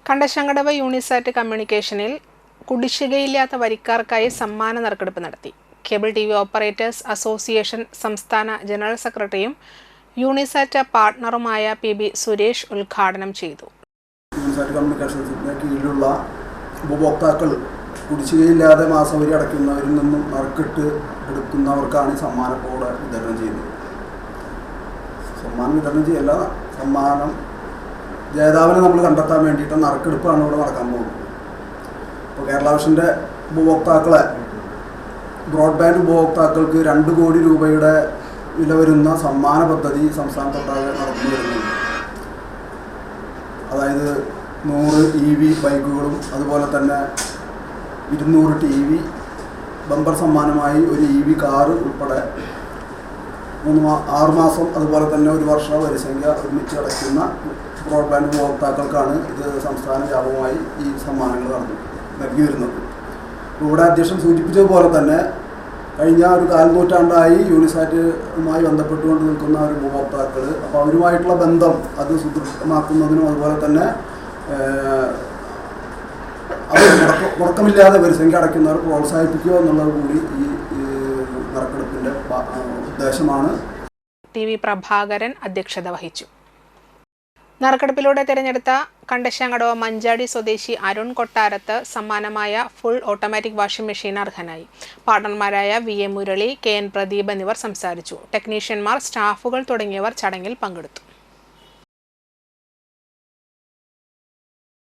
കണ്ടശങ്കടവ് യൂണിസാറ്റ് കമ്മ്യൂണിക്കേഷനിൽ കുടിശ്ശികയില്ലാത്ത വരിക്കാർക്കായി സമ്മാന നറുക്കെടുപ്പ് നടത്തി. Cable T V operators association സംസ്ഥാന ജനറൽ സെക്രട്ടറിയും യൂണിസാറ്റ് പാർട്ണറുമായ PB സുരേഷ് ഉദ്ഘാടനം ചെയ്തു. യൂണിസാറ്റ് കമ്മ്യൂണിക്കേഷൻസിന്റെ കീഴിലുള്ള ഉപഭോക്താക്കൾ കുടിശ്ശികയില്ലാതെ മാസവരി അടയ്ക്കുന്നവരിൽ നിന്നും നറുക്കിട്ട് എടുക്കുന്നവർക്കാണ് ഈ സമ്മാനം കൂടെ വിതരണം ചെയ്യുന്നത്. സമ്മാനം വിതരണം ചെയ്യല്ല, സമ്മാനം ജേതാവിനെ നമ്മൾ കണ്ടെത്താൻ വേണ്ടിയിട്ട് നറുക്കെടുപ്പാണ് ഇവിടെ നടക്കാൻ പോകുന്നത്. ഇപ്പോൾ കേരള വിഷൻ്റെ ഉപഭോക്താക്കളെ ബ്രോഡ്ബാൻഡ് ഉപഭോക്താക്കൾക്ക് 2 കോടി രൂപയുടെ വില വരുന്ന സമ്മാന പദ്ധതി സംസ്ഥാനത്തൊട്ടാകെ നടന്നു വരുന്നുണ്ട്. അതായത് 100 EV ബൈക്കുകളും അതുപോലെ തന്നെ 200 TV, ബമ്പർ സമ്മാനമായി ഒരു EV കാറ് ഉൾപ്പെടെ 6 മാസം അതുപോലെ തന്നെ 1 വർഷം വരിസംഖ്യ ഒരുമിച്ച് അടയ്ക്കുന്ന ബ്രോഡ്ബാൻഡ് ഉപഭോക്താക്കൾക്കാണ് ഇത് സംസ്ഥാന വ്യാപകമായി ഈ സമ്മാനങ്ങൾ നൽകി വരുന്നത്. ഇവിടെ അധ്യക്ഷൻ സൂചിപ്പിച്ചതുപോലെ തന്നെ കഴിഞ്ഞ ഒരു 4 നൂറ്റാണ്ടായി യൂണിസാറ്റുമായി ബന്ധപ്പെട്ടുകൊണ്ട് നിൽക്കുന്ന ഒരു ഉപഭോക്താക്കൾ, അപ്പോൾ അവരുമായിട്ടുള്ള ബന്ധം അത് സുദൃഢമാക്കുന്നതിനും അതുപോലെ തന്നെ അവർ മുടക്കമില്ലാതെ വരിസംഖ്യ അടയ്ക്കുന്നവർ പ്രോത്സാഹിപ്പിക്കുക എന്നുള്ളത് കൂടി ഈ നറുക്കെടുപ്പിൻ്റെ ഉദ്ദേശമാണ്. TV പ്രഭാകരൻ അധ്യക്ഷത വഹിച്ചു. നറുക്കെടുപ്പിലൂടെ തിരഞ്ഞെടുത്ത കണ്ടശങ്കടവ് മഞ്ചാടി സ്വദേശി Arun Kottarath സമ്മാനമായ full automatic washing machine അർഹനായി. പാർട്ണർമാരായ VA മുരളി, KN പ്രദീപ് എന്നിവർ സംസാരിച്ചു. ടെക്നീഷ്യന്മാർ, സ്റ്റാഫുകൾ തുടങ്ങിയവർ ചടങ്ങിൽ പങ്കെടുത്തു.